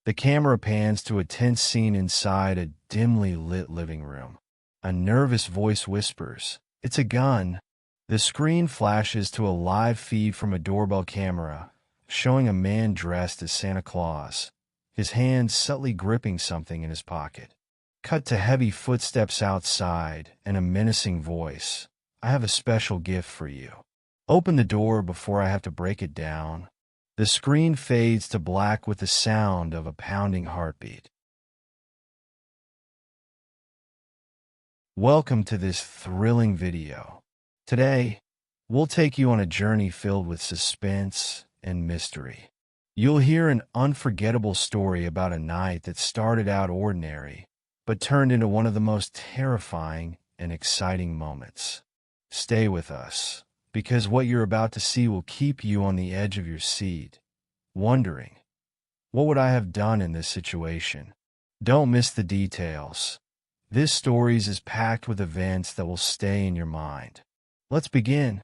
The camera pans to a tense scene inside a dimly lit living room. A nervous voice whispers, "It's a gun." The screen flashes to a live feed from a doorbell camera, showing a man dressed as Santa Claus, his hand subtly gripping something in his pocket. Cut to heavy footsteps outside and a menacing voice, "I have a special gift for you. Open the door before I have to break it down." The screen fades to black with the sound of a pounding heartbeat. Welcome to this thrilling video. Today, we'll take you on a journey filled with suspense and mystery. You'll hear an unforgettable story about a night that started out ordinary, but turned into one of the most terrifying and exciting moments. Stay with us, because what you're about to see will keep you on the edge of your seat, wondering, what would I have done in this situation? Don't miss the details. This story is packed with events that will stay in your mind. Let's begin.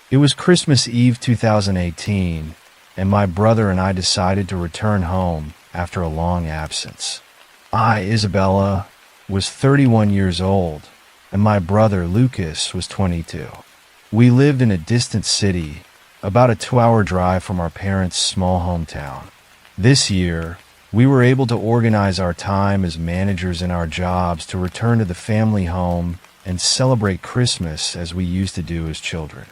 It was Christmas Eve 2018, and my brother and I decided to return home after a long absence. I, Isabella, was 31 years old, and my brother, Lucas, was 22. We lived in a distant city, about a 2-hour drive from our parents' small hometown. This year, we were able to organize our time as managers in our jobs to return to the family home and celebrate Christmas as we used to do as children.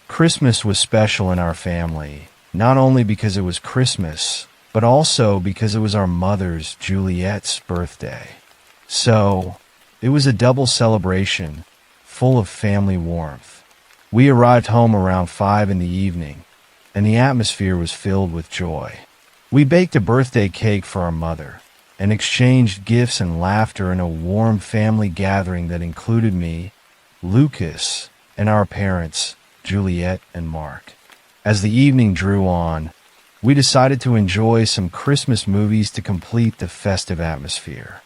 Christmas was special in our family, not only because it was Christmas, but also because it was our mother's, Juliet's, birthday. So, it was a double celebration, full of family warmth. We arrived home around 5 in the evening, and the atmosphere was filled with joy. We baked a birthday cake for our mother, and exchanged gifts and laughter in a warm family gathering that included me, Lucas, and our parents, Juliet and Mark. As the evening drew on, we decided to enjoy some Christmas movies to complete the festive atmosphere.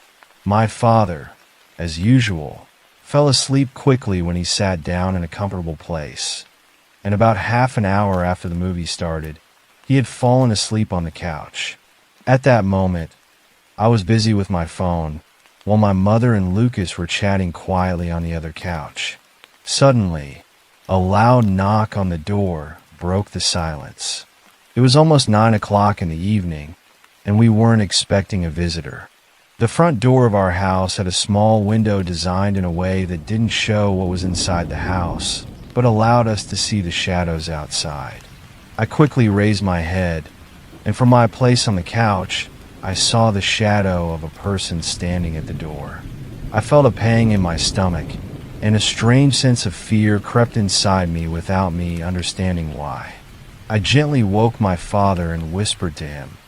My father, as usual, fell asleep quickly when he sat down in a comfortable place, and about half an hour after the movie started, he had fallen asleep on the couch. At that moment, I was busy with my phone, while my mother and Lucas were chatting quietly on the other couch. Suddenly, a loud knock on the door broke the silence. It was almost 9 o'clock in the evening, and we weren't expecting a visitor. The front door of our house had a small window designed in a way that didn't show what was inside the house, but allowed us to see the shadows outside. I quickly raised my head, and from my place on the couch, I saw the shadow of a person standing at the door. I felt a pang in my stomach, and a strange sense of fear crept inside me without me understanding why. I gently woke my father and whispered to him,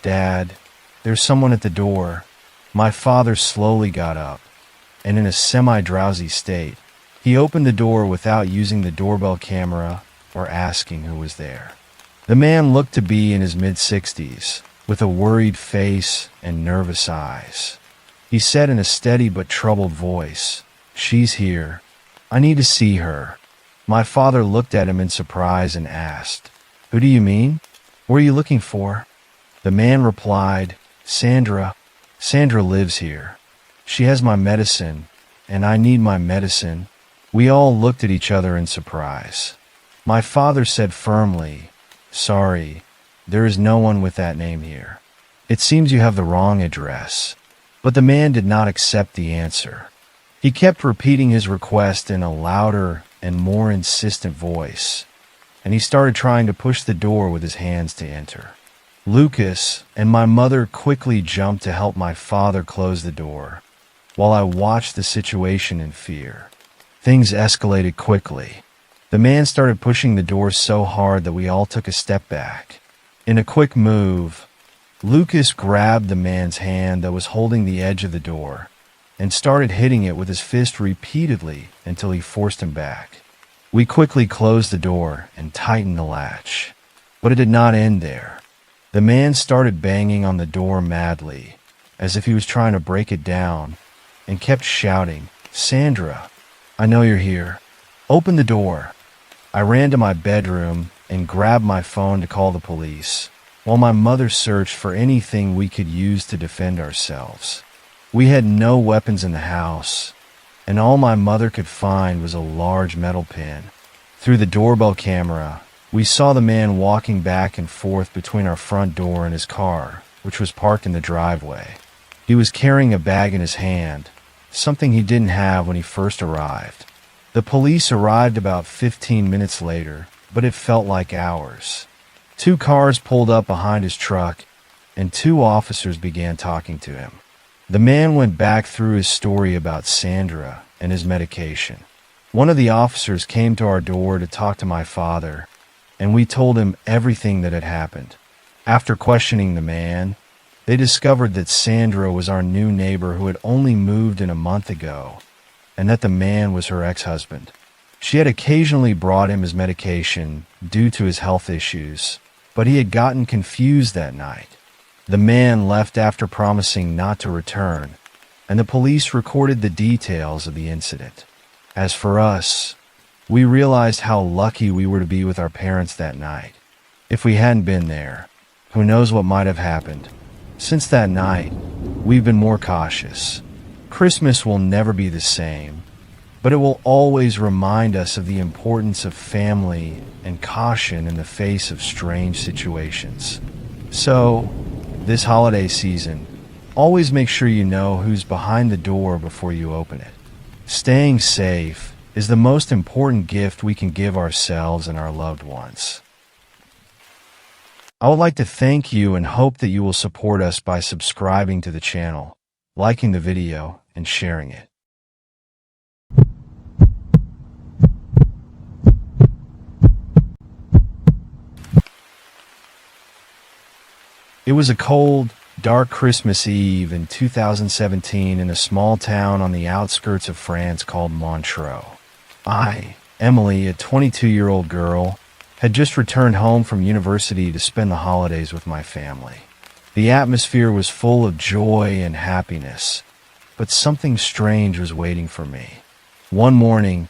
"Dad, there's someone at the door." My father slowly got up, and in a semi-drowsy state, he opened the door without using the doorbell camera or asking who was there. The man looked to be in his mid-60s, with a worried face and nervous eyes. He said in a steady but troubled voice, "She's here. I need to see her." My father looked at him in surprise and asked, "Who do you mean? What are you looking for?" The man replied, "Sandra. Sandra lives here. She has my medicine, and I need my medicine." We all looked at each other in surprise. My father said firmly, "Sorry, there is no one with that name here. It seems you have the wrong address." But the man did not accept the answer. He kept repeating his request in a louder and more insistent voice, and he started trying to push the door with his hands to enter. Lucas and my mother quickly jumped to help my father close the door, while I watched the situation in fear. Things escalated quickly. The man started pushing the door so hard that we all took a step back. In a quick move, Lucas grabbed the man's hand that was holding the edge of the door and started hitting it with his fist repeatedly until he forced him back. We quickly closed the door and tightened the latch, but it did not end there. The man started banging on the door madly, as if he was trying to break it down, and kept shouting, "Sandra, I know you're here. Open the door. I ran to my bedroom and grabbed my phone to call the police, while my mother searched for anything we could use to defend ourselves. We had no weapons in the house, and all my mother could find was a large metal pin. Through the doorbell camera, we saw the man walking back and forth between our front door and his car, which was parked in the driveway. He was carrying a bag in his hand, something he didn't have when he first arrived. The police arrived about 15 minutes later, but it felt like hours. 2 cars pulled up behind his truck, and 2 officers began talking to him. The man went back through his story about Sandra and his medication. One of the officers came to our door to talk to my father, and we told him everything that had happened. After questioning the man, they discovered that Sandra was our new neighbor who had only moved in a month ago, and that the man was her ex-husband. She had occasionally brought him his medication due to his health issues, but he had gotten confused that night. The man left after promising not to return, and the police recorded the details of the incident. As for us, we realized how lucky we were to be with our parents that night. If we hadn't been there, who knows what might have happened. Since that night, we've been more cautious. Christmas will never be the same, but it will always remind us of the importance of family and caution in the face of strange situations. So, this holiday season, always make sure you know who's behind the door before you open it. Staying safe is the most important gift we can give ourselves and our loved ones. I would like to thank you and hope that you will support us by subscribing to the channel, liking the video, and sharing it. It was a cold, dark Christmas Eve in 2017 in a small town on the outskirts of France called Montreux. I, Emily, a 22-year-old girl, had just returned home from university to spend the holidays with my family. The atmosphere was full of joy and happiness, but something strange was waiting for me. One morning,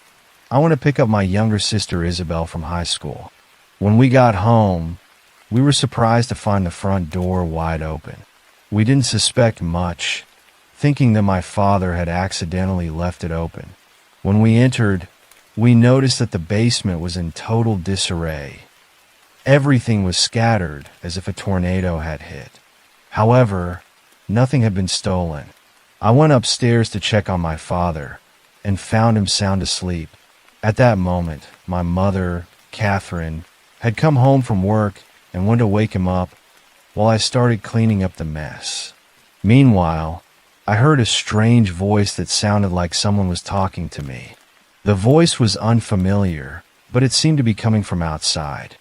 I went to pick up my younger sister Isabel from high school. When we got home, we were surprised to find the front door wide open. We didn't suspect much, thinking that my father had accidentally left it open. When we entered, we noticed that the basement was in total disarray. Everything was scattered as if a tornado had hit. However, nothing had been stolen. I went upstairs to check on my father and found him sound asleep. At that moment, my mother, Catherine, had come home from work and went to wake him up while I started cleaning up the mess. Meanwhile, I heard a strange voice that sounded like someone was talking to me. The voice was unfamiliar, but it seemed to be coming from outside.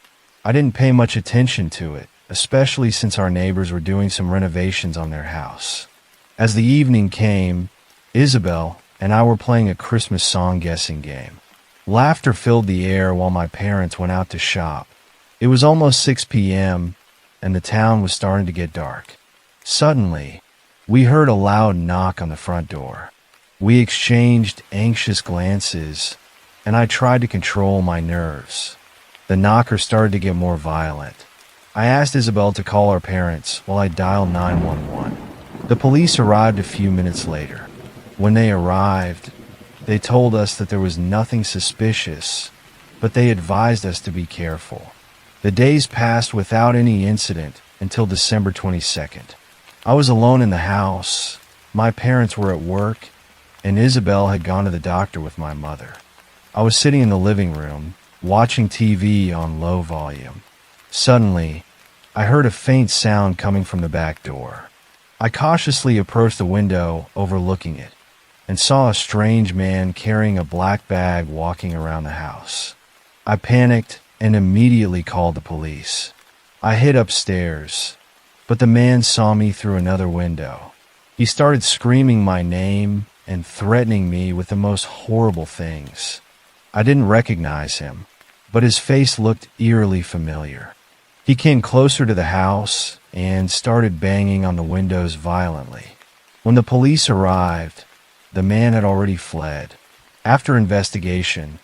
I didn't pay much attention to it, especially since our neighbors were doing some renovations on their house. As the evening came, Isabel and I were playing a Christmas song guessing game. Laughter filled the air while my parents went out to shop. It was almost 6 p.m., and the town was starting to get dark. Suddenly, we heard a loud knock on the front door. We exchanged anxious glances, and I tried to control my nerves. The knocker started to get more violent. I asked Isabel to call our parents while I dialed 911. The police arrived a few minutes later. When they arrived, they told us that there was nothing suspicious, but they advised us to be careful. The days passed without any incident until December 22nd. I was alone in the house. My parents were at work, and Isabel had gone to the doctor with my mother. I was sitting in the living room, watching TV on low volume. Suddenly, I heard a faint sound coming from the back door. I cautiously approached the window overlooking it, and saw a strange man carrying a black bag walking around the house. I panicked and immediately called the police. I hid upstairs, but the man saw me through another window. He started screaming my name and threatening me with the most horrible things. I didn't recognize him, but his face looked eerily familiar. He came closer to the house and started banging on the windows violently. When the police arrived, the man had already fled. After investigation,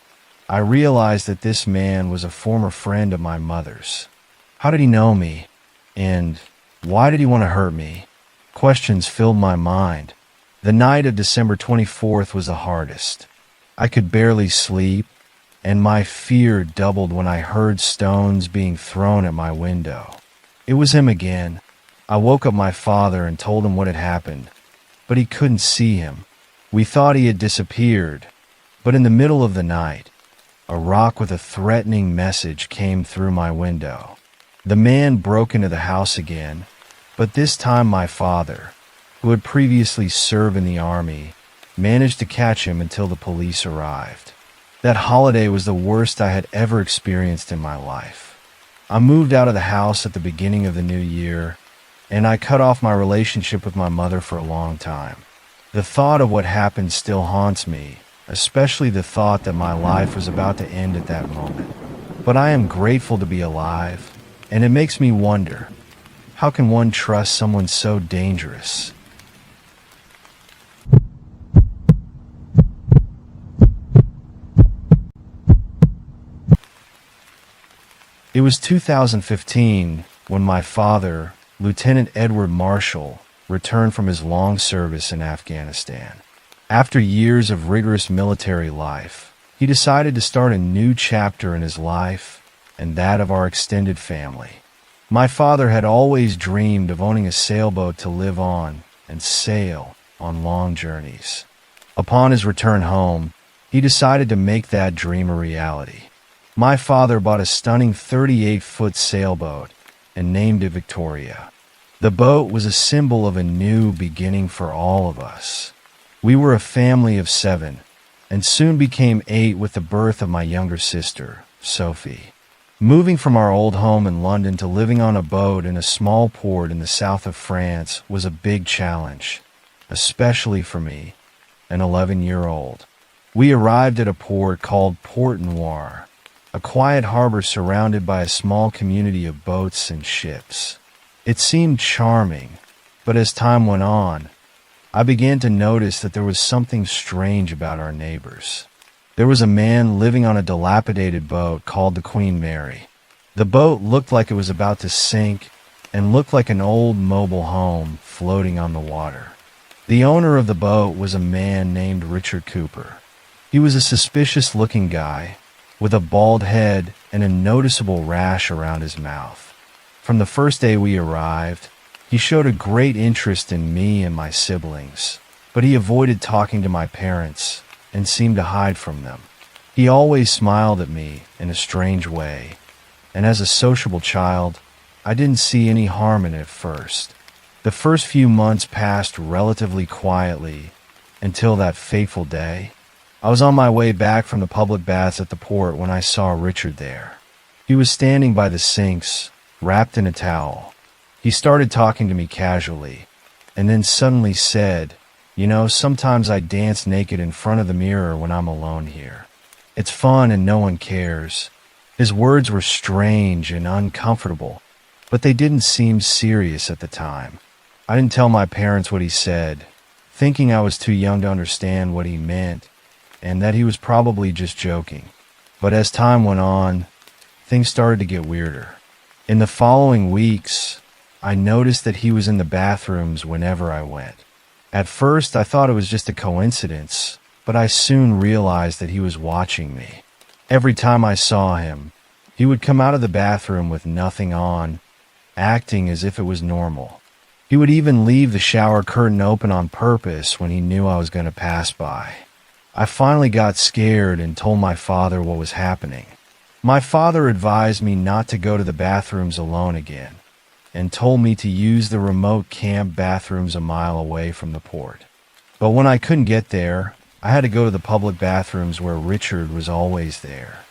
I realized that this man was a former friend of my mother's. How did he know me? And why did he want to hurt me? Questions filled my mind. The night of December 24th was the hardest. I could barely sleep, and my fear doubled when I heard stones being thrown at my window. It was him again. I woke up my father and told him what had happened, but he couldn't see him. We thought he had disappeared, but in the middle of the night, a rock with a threatening message came through my window. The man broke into the house again, but this time my father, who had previously served in the army, managed to catch him until the police arrived. That holiday was the worst I had ever experienced in my life. I moved out of the house at the beginning of the new year, and I cut off my relationship with my mother for a long time. The thought of what happened still haunts me, especially the thought that my life was about to end at that moment. But I am grateful to be alive, and it makes me wonder, how can one trust someone so dangerous? It was 2015 when my father, Lieutenant Edward Marshall, returned from his long service in Afghanistan. After years of rigorous military life, he decided to start a new chapter in his life and that of our extended family. My father had always dreamed of owning a sailboat to live on and sail on long journeys. Upon his return home, he decided to make that dream a reality. My father bought a stunning 38-foot sailboat and named it Victoria. The boat was a symbol of a new beginning for all of us. We were a family of 7, and soon became 8 with the birth of my younger sister, Sophie. Moving from our old home in London to living on a boat in a small port in the south of France was a big challenge, especially for me, an 11-year-old. We arrived at a port called Port Noir, a quiet harbor surrounded by a small community of boats and ships. It seemed charming, but as time went on, I began to notice that there was something strange about our neighbors. There was a man living on a dilapidated boat called the Queen Mary. The boat looked like it was about to sink and looked like an old mobile home floating on the water. The owner of the boat was a man named Richard Cooper. He was a suspicious-looking guy with a bald head and a noticeable rash around his mouth. From the first day we arrived, he showed a great interest in me and my siblings, but he avoided talking to my parents and seemed to hide from them. He always smiled at me in a strange way, and as a sociable child, I didn't see any harm in it at first. The first few months passed relatively quietly until that fateful day. I was on my way back from the public baths at the port when I saw Richard there. He was standing by the sinks, wrapped in a towel. He started talking to me casually, and then suddenly said, "You know, sometimes I dance naked in front of the mirror when I'm alone here. It's fun and no one cares." His words were strange and uncomfortable, but they didn't seem serious at the time. I didn't tell my parents what he said, thinking I was too young to understand what he meant, and that he was probably just joking. But as time went on, things started to get weirder. In the following weeks, I noticed that he was in the bathrooms whenever I went. At first, I thought it was just a coincidence, but I soon realized that he was watching me. Every time I saw him, he would come out of the bathroom with nothing on, acting as if it was normal. He would even leave the shower curtain open on purpose when he knew I was going to pass by. I finally got scared and told my father what was happening. My father advised me not to go to the bathrooms alone again, and told me to use the remote camp bathrooms a mile away from the port. But when I couldn't get there, I had to go to the public bathrooms where Richard was always there.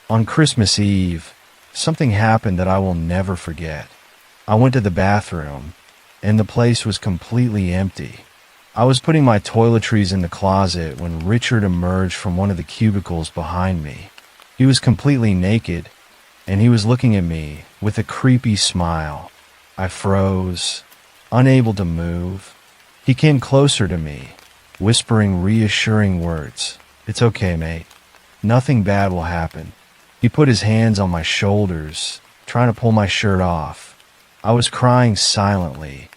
On Christmas Eve, something happened that I will never forget. I went to the bathroom, and the place was completely empty. I was putting my toiletries in the closet when Richard emerged from one of the cubicles behind me. He was completely naked, and he was looking at me with a creepy smile. I froze, unable to move. He came closer to me, whispering reassuring words. "It's okay, mate. Nothing bad will happen. He put his hands on my shoulders, trying to pull my shirt off. I was crying silently,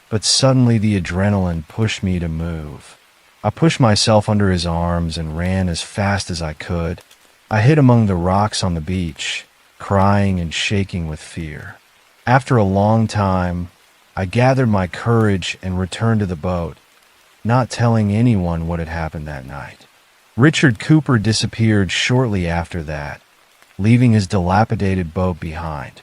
but suddenly the adrenaline pushed me to move. I pushed myself under his arms and ran as fast as I could. I hid among the rocks on the beach, crying and shaking with fear. After a long time, I gathered my courage and returned to the boat, not telling anyone what had happened that night. Richard Cooper disappeared shortly after that, leaving his dilapidated boat behind.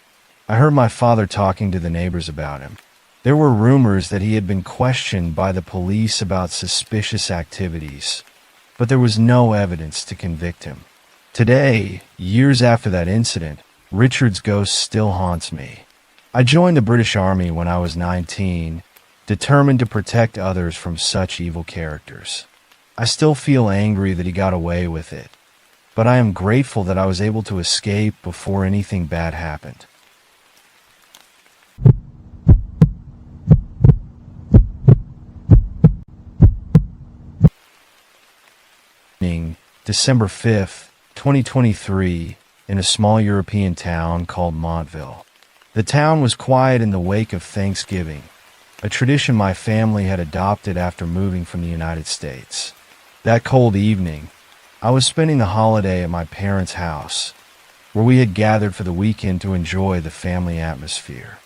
I heard my father talking to the neighbors about him. There were rumors that he had been questioned by the police about suspicious activities, but there was no evidence to convict him. Today, years after that incident, Richard's ghost still haunts me. I joined the British Army when I was 19, determined to protect others from such evil characters. I still feel angry that he got away with it, but I am grateful that I was able to escape before anything bad happened. December 5th, 2023, in a small European town called Montville. The town was quiet in the wake of Thanksgiving, a tradition my family had adopted after moving from the United States. That cold evening, I was spending the holiday at my parents' house, where we had gathered for the weekend to enjoy the family atmosphere.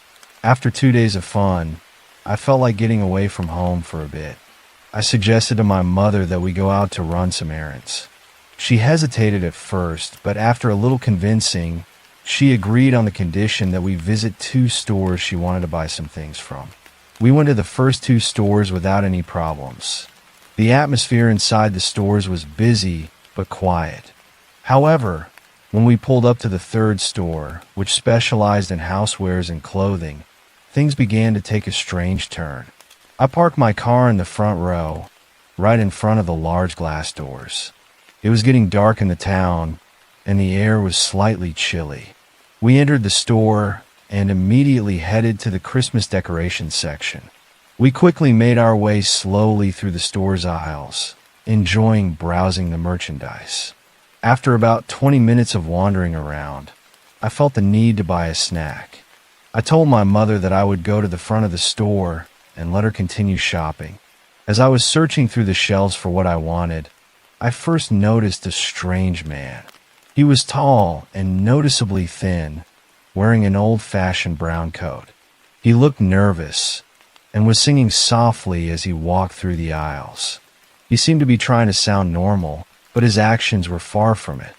After 2 days of fun, I felt like getting away from home for a bit. I suggested to my mother that we go out to run some errands. She hesitated at first, but after a little convincing, she agreed on the condition that we visit 2 stores she wanted to buy some things from. We went to the first 2 stores without any problems. The atmosphere inside the stores was busy but quiet. However, when we pulled up to the 3rd store, which specialized in housewares and clothing, things began to take a strange turn. I parked my car in the front row, right in front of the large glass doors. It was getting dark in the town, and the air was slightly chilly. We entered the store and immediately headed to the Christmas decorations section. We quickly made our way slowly through the store's aisles, enjoying browsing the merchandise. After about 20 minutes of wandering around, I felt the need to buy a snack. I told my mother that I would go to the front of the store and let her continue shopping. As I was searching through the shelves for what I wanted, I first noticed a strange man. He was tall and noticeably thin, wearing an old-fashioned brown coat. He looked nervous and was singing softly as he walked through the aisles. He seemed to be trying to sound normal, but his actions were far from it.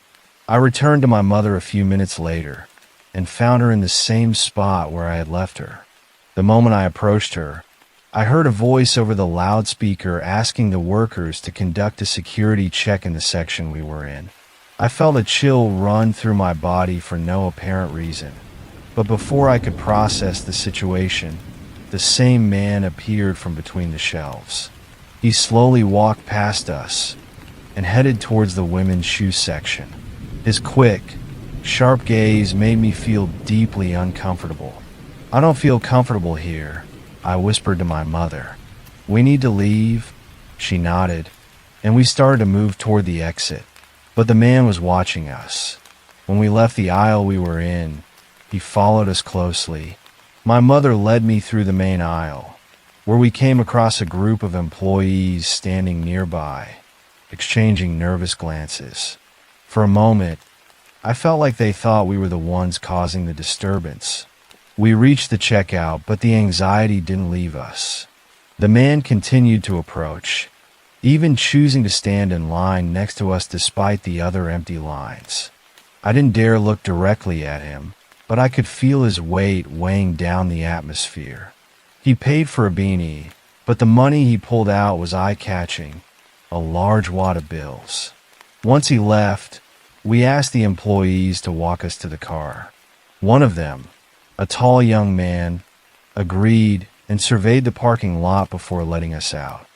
I returned to my mother a few minutes later and found her in the same spot where I had left her. The moment I approached her, I heard a voice over the loudspeaker asking the workers to conduct a security check in the section we were in. I felt a chill run through my body for no apparent reason, but before I could process the situation, the same man appeared from between the shelves. He slowly walked past us and headed towards the women's shoe section. His quick, sharp gaze made me feel deeply uncomfortable. "I don't feel comfortable here," I whispered to my mother. "We need to leave." She nodded, and we started to move toward the exit. But the man was watching us. When we left the aisle we were in, he followed us closely. My mother led me through the main aisle, where we came across a group of employees standing nearby, exchanging nervous glances. For a moment, I felt like they thought we were the ones causing the disturbance. We reached the checkout, but the anxiety didn't leave us. The man continued to approach, even choosing to stand in line next to us despite the other empty lines. I didn't dare look directly at him, but I could feel his weight weighing down the atmosphere. He paid for a beanie, but the money he pulled out was eye-catching, a large wad of bills. Once he left, we asked the employees to walk us to the car. One of them, a tall young man, agreed and surveyed the parking lot before letting us out.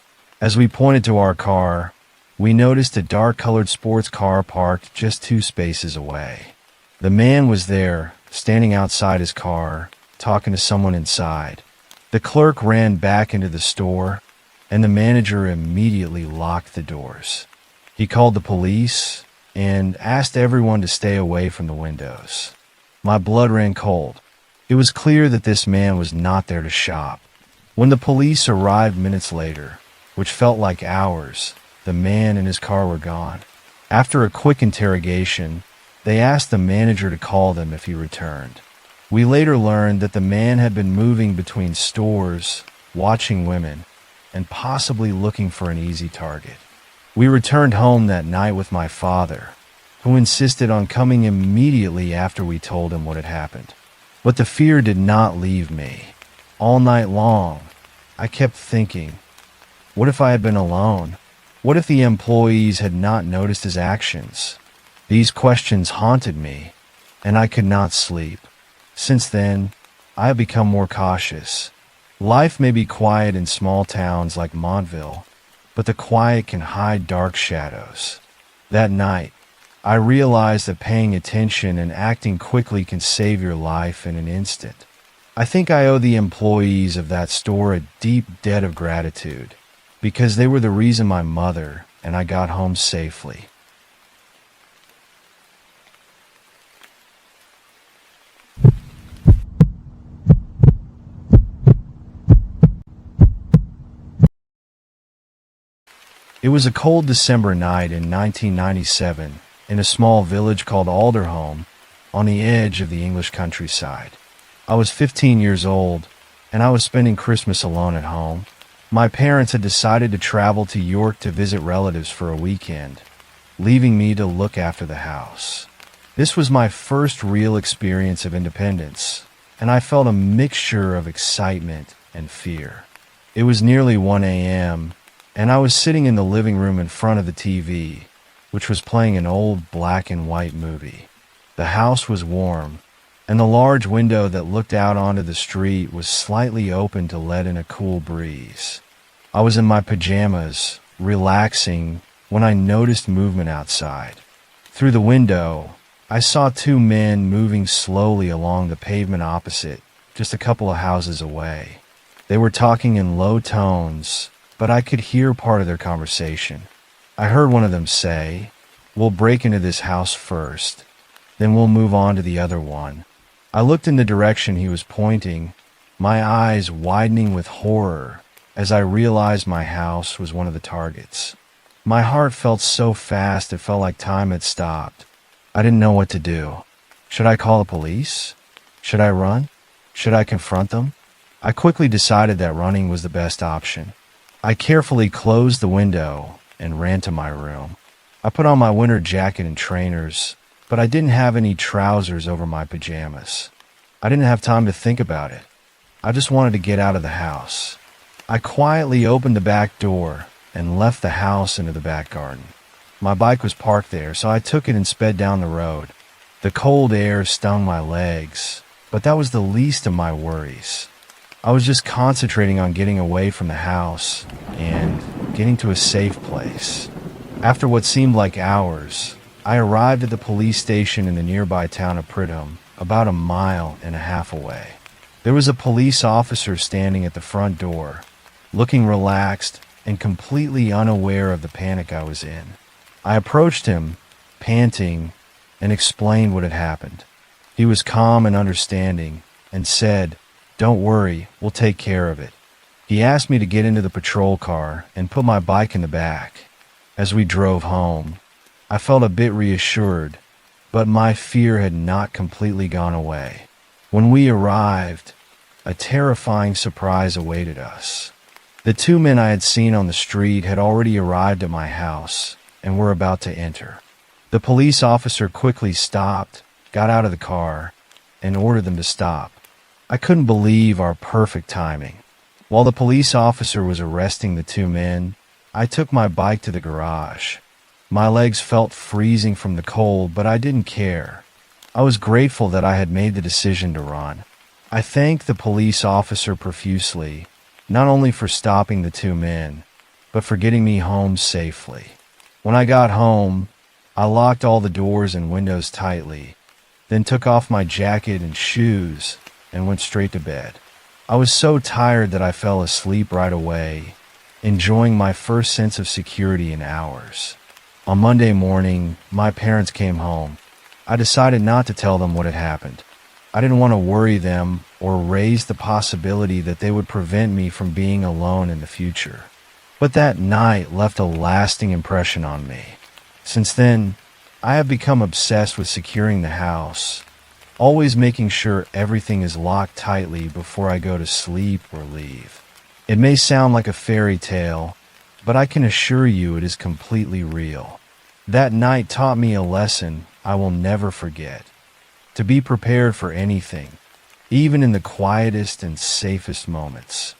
As we pointed to our car, we noticed a dark-colored sports car parked just 2 spaces away. The man was there, standing outside his car, talking to someone inside. The clerk ran back into the store, and the manager immediately locked the doors. He called the police, and asked everyone to stay away from the windows. My blood ran cold. It was clear that this man was not there to shop. When the police arrived minutes later, which felt like hours, the man and his car were gone. After a quick interrogation, they asked the manager to call them if he returned. We later learned that the man had been moving between stores, watching women, and possibly looking for an easy target. We returned home that night with my father, who insisted on coming immediately after we told him what had happened. But the fear did not leave me. All night long, I kept thinking, what if I had been alone? What if the employees had not noticed his actions? These questions haunted me, and I could not sleep. Since then, I have become more cautious. Life may be quiet in small towns like Montville, but the quiet can hide dark shadows. That night, I realized that paying attention and acting quickly can save your life in an instant. I think I owe the employees of that store a deep debt of gratitude, because they were the reason my mother and I got home safely. It was a cold December night in 1997 in a small village called Alderholme on the edge of the English countryside. I was 15 years old, and I was spending Christmas alone at home. My parents had decided to travel to York to visit relatives for a weekend, leaving me to look after the house. This was my first real experience of independence, and I felt a mixture of excitement and fear. It was nearly 1 a.m., and I was sitting in the living room in front of the TV, which was playing an old black and white movie. The house was warm, and the large window that looked out onto the street was slightly open to let in a cool breeze. I was in my pajamas, relaxing, when I noticed movement outside. Through the window, I saw two men moving slowly along the pavement opposite, just a couple of houses away. They were talking in low tones, but I could hear part of their conversation. I heard one of them say, "We'll break into this house first, then we'll move on to the other one." I looked in the direction he was pointing, my eyes widening with horror as I realized my house was one of the targets. My heart felt so fast it felt like time had stopped. I didn't know what to do. Should I call the police? Should I run? Should I confront them? I quickly decided that running was the best option. I carefully closed the window and ran to my room. I put on my winter jacket and trainers, but I didn't have any trousers over my pajamas. I didn't have time to think about it. I just wanted to get out of the house. I quietly opened the back door and left the house into the back garden. My bike was parked there, so I took it and sped down the road. The cold air stung my legs, but that was the least of my worries. I was just concentrating on getting away from the house and getting to a safe place. After what seemed like hours, I arrived at the police station in the nearby town of Pridham, about 1.5 miles away. There was a police officer standing at the front door, looking relaxed and completely unaware of the panic I was in. I approached him, panting, and explained what had happened. He was calm and understanding and said, "Don't worry, we'll take care of it." He asked me to get into the patrol car and put my bike in the back. As we drove home, I felt a bit reassured, but my fear had not completely gone away. When we arrived, a terrifying surprise awaited us. The two men I had seen on the street had already arrived at my house and were about to enter. The police officer quickly stopped, got out of the car, and ordered them to stop. I couldn't believe our perfect timing. While the police officer was arresting the two men, I took my bike to the garage. My legs felt freezing from the cold, but I didn't care. I was grateful that I had made the decision to run. I thanked the police officer profusely, not only for stopping the two men, but for getting me home safely. When I got home, I locked all the doors and windows tightly, then took off my jacket and shoes and went straight to bed. I was so tired that I fell asleep right away, enjoying my first sense of security in hours. On Monday morning, my parents came home. I decided not to tell them what had happened. I didn't want to worry them or raise the possibility that they would prevent me from being alone in the future. But that night left a lasting impression on me. Since then, I have become obsessed with securing the house, always making sure everything is locked tightly before I go to sleep or leave. It may sound like a fairy tale, but I can assure you it is completely real. That night taught me a lesson I will never forget. To be prepared for anything, even in the quietest and safest moments.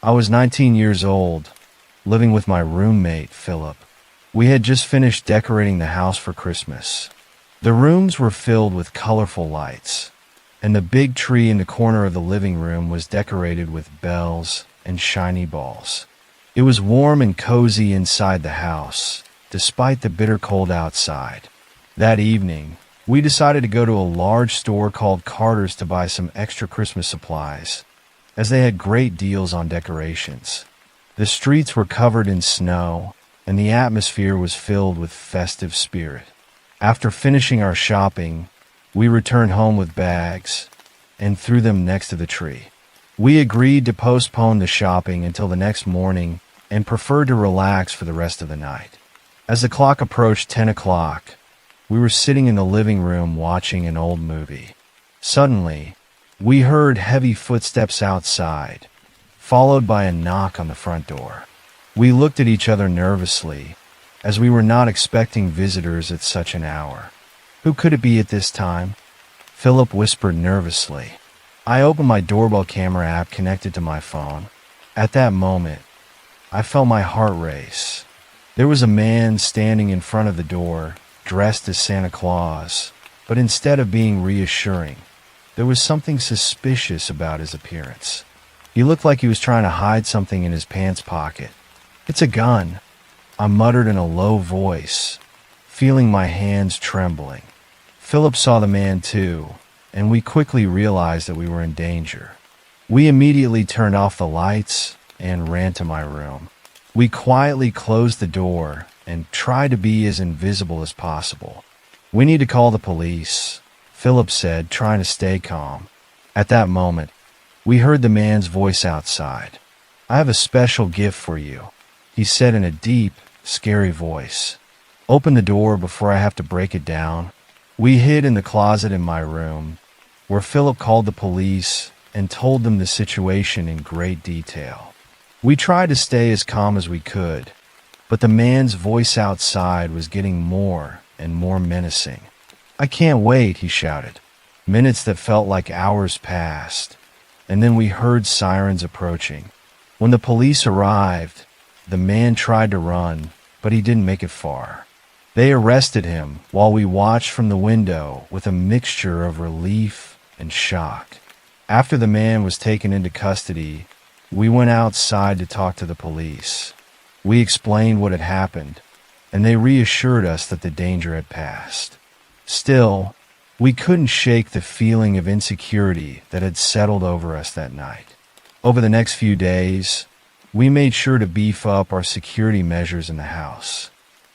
I was 19 years old, living with my roommate, Philip. We had just finished decorating the house for Christmas. The rooms were filled with colorful lights, and the big tree in the corner of the living room was decorated with bells and shiny balls. It was warm and cozy inside the house, despite the bitter cold outside. That evening, we decided to go to a large store called Carter's to buy some extra Christmas supplies, as they had great deals on decorations. The streets were covered in snow, and the atmosphere was filled with festive spirit. After finishing our shopping, we returned home with bags and threw them next to the tree. We agreed to postpone the shopping until the next morning and preferred to relax for the rest of the night. As the clock approached 10 o'clock, we were sitting in the living room watching an old movie. Suddenly, we heard heavy footsteps outside, followed by a knock on the front door. We looked at each other nervously, as we were not expecting visitors at such an hour. Who could it be at this time? Philip whispered nervously. I opened my doorbell camera app connected to my phone. At that moment, I felt my heart race. There was a man standing in front of the door, dressed as Santa Claus, but instead of being reassuring, there was something suspicious about his appearance. He looked like he was trying to hide something in his pants pocket. "It's a gun," I muttered in a low voice, feeling my hands trembling. Philip saw the man too, and we quickly realized that we were in danger. We immediately turned off the lights and ran to my room. We quietly closed the door and tried to be as invisible as possible. "We need to call the police," Philip said, trying to stay calm. At that moment, we heard the man's voice outside. "I have a special gift for you," he said in a deep, scary voice. "Open the door before I have to break it down." We hid in the closet in my room, where Philip called the police and told them the situation in great detail. We tried to stay as calm as we could, but the man's voice outside was getting more and more menacing. "I can't wait," he shouted. Minutes that felt like hours passed, and then we heard sirens approaching. When the police arrived, the man tried to run, but he didn't make it far. They arrested him while we watched from the window with a mixture of relief and shock. After the man was taken into custody, we went outside to talk to the police. We explained what had happened, and they reassured us that the danger had passed. Still, we couldn't shake the feeling of insecurity that had settled over us that night. Over the next few days, we made sure to beef up our security measures in the house.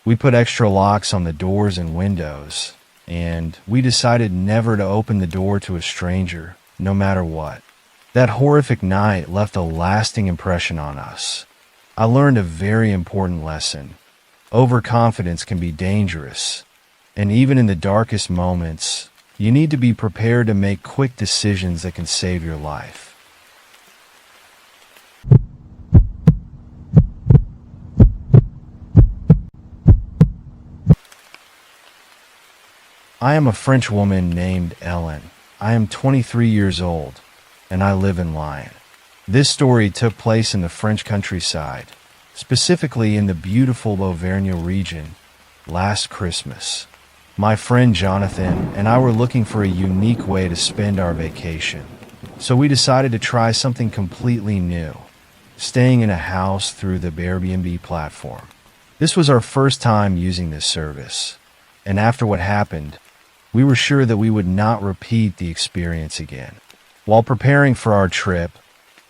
We put extra locks on the doors and windows, and we decided never to open the door to a stranger, no matter what. That horrific night left a lasting impression on us. I learned a very important lesson. Overconfidence can be dangerous, and even in the darkest moments, you need to be prepared to make quick decisions that can save your life. I am a French woman named Ellen. I am 23 years old, and I live in Lyon. This story took place in the French countryside, specifically in the beautiful Auvergne region, last Christmas. My friend Jonathan and I were looking for a unique way to spend our vacation, so we decided to try something completely new, staying in a house through the Airbnb platform. This was our first time using this service, and after what happened, We were sure that we would not repeat the experience again. While preparing for our trip,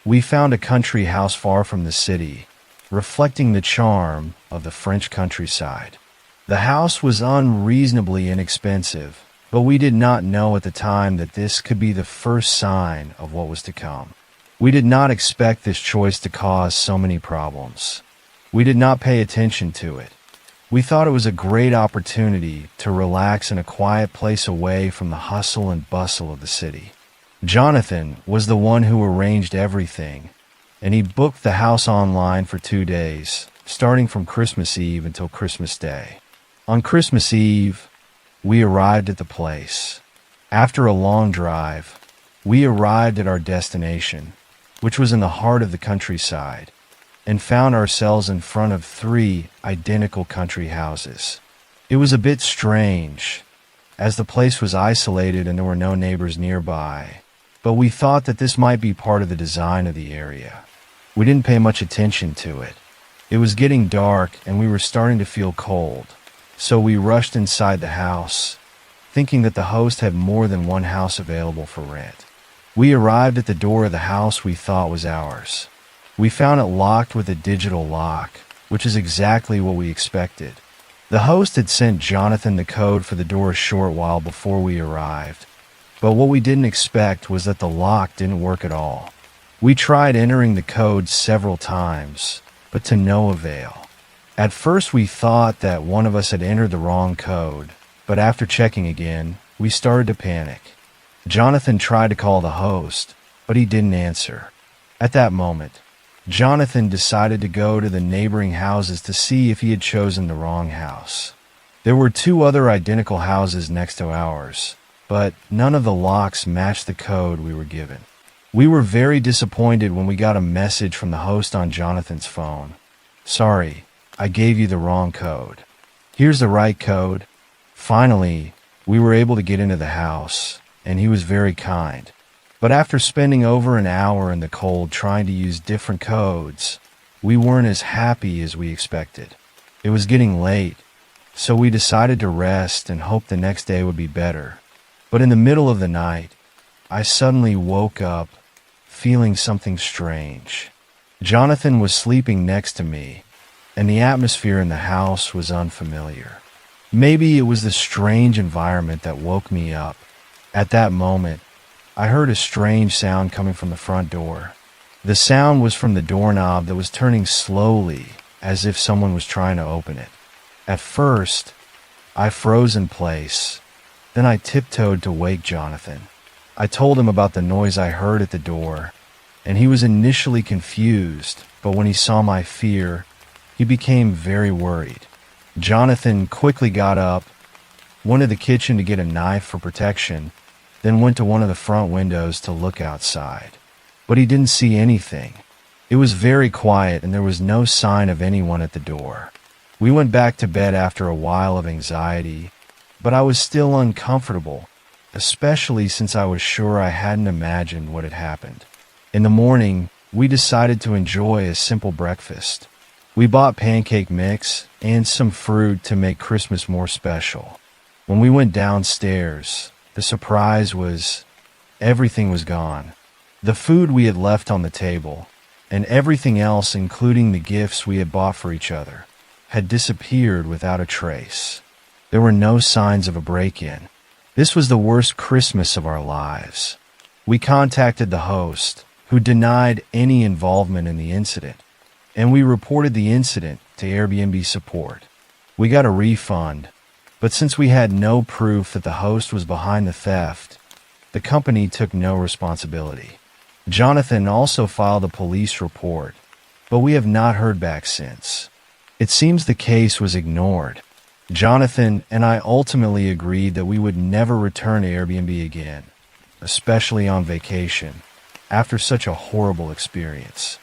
we found a country house far from the city, reflecting the charm of the French countryside. The house was unreasonably inexpensive, but we did not know at the time that this could be the first sign of what was to come. We did not expect this choice to cause so many problems. We did not pay attention to it. We thought it was a great opportunity to relax in a quiet place away from the hustle and bustle of the city. Jonathan was the one who arranged everything, and he booked the house online for 2 days, starting from Christmas Eve until Christmas Day. On Christmas Eve, we arrived at the place. After a long drive, we arrived at our destination, which was in the heart of the countryside, and found ourselves in front of 3 identical country houses. It was a bit strange, as the place was isolated and there were no neighbors nearby, but we thought that this might be part of the design of the area. We didn't pay much attention to it. It was getting dark and we were starting to feel cold, so we rushed inside the house, thinking that the host had more than one house available for rent. We arrived at the door of the house we thought was ours. We found it locked with a digital lock, which is exactly what we expected. The host had sent Jonathan the code for the door a short while before we arrived, but what we didn't expect was that the lock didn't work at all. We tried entering the code several times, but to no avail. At first we thought that one of us had entered the wrong code, but after checking again, we started to panic. Jonathan tried to call the host, but he didn't answer. At that moment, Jonathan decided to go to the neighboring houses to see if he had chosen the wrong house. There were 2 other identical houses next to ours, but none of the locks matched the code we were given. We were very disappointed when we got a message from the host on Jonathan's phone. "Sorry, I gave you the wrong code. Here's the right code." Finally, we were able to get into the house, and he was very kind. But after spending over an hour in the cold trying to use different codes, we weren't as happy as we expected. It was getting late, so we decided to rest and hope the next day would be better. But in the middle of the night, I suddenly woke up feeling something strange. Jonathan was sleeping next to me, and the atmosphere in the house was unfamiliar. Maybe it was the strange environment that woke me up. At that moment, I heard a strange sound coming from the front door. The sound was from the doorknob that was turning slowly, as if someone was trying to open it. At first, I froze in place. Then I tiptoed to wake Jonathan. I told him about the noise I heard at the door, and he was initially confused, but when he saw my fear, he became very worried. Jonathan quickly got up, went to the kitchen to get a knife for protection, then went to one of the front windows to look outside. But he didn't see anything. It was very quiet and there was no sign of anyone at the door. We went back to bed after a while of anxiety, but I was still uncomfortable, especially since I was sure I hadn't imagined what had happened. In the morning, we decided to enjoy a simple breakfast. We bought pancake mix and some fruit to make Christmas more special. When we went downstairs, the surprise was everything was gone. The food we had left on the table, and everything else, including the gifts we had bought for each other, had disappeared without a trace. There were no signs of a break-in. This was the worst Christmas of our lives. We contacted the host, who denied any involvement in the incident, and we reported the incident to Airbnb support. We got a refund, but since we had no proof that the host was behind the theft, the company took no responsibility. Jonathan also filed a police report, but we have not heard back since. It seems the case was ignored. Jonathan and I ultimately agreed that we would never return to Airbnb again, especially on vacation, after such a horrible experience.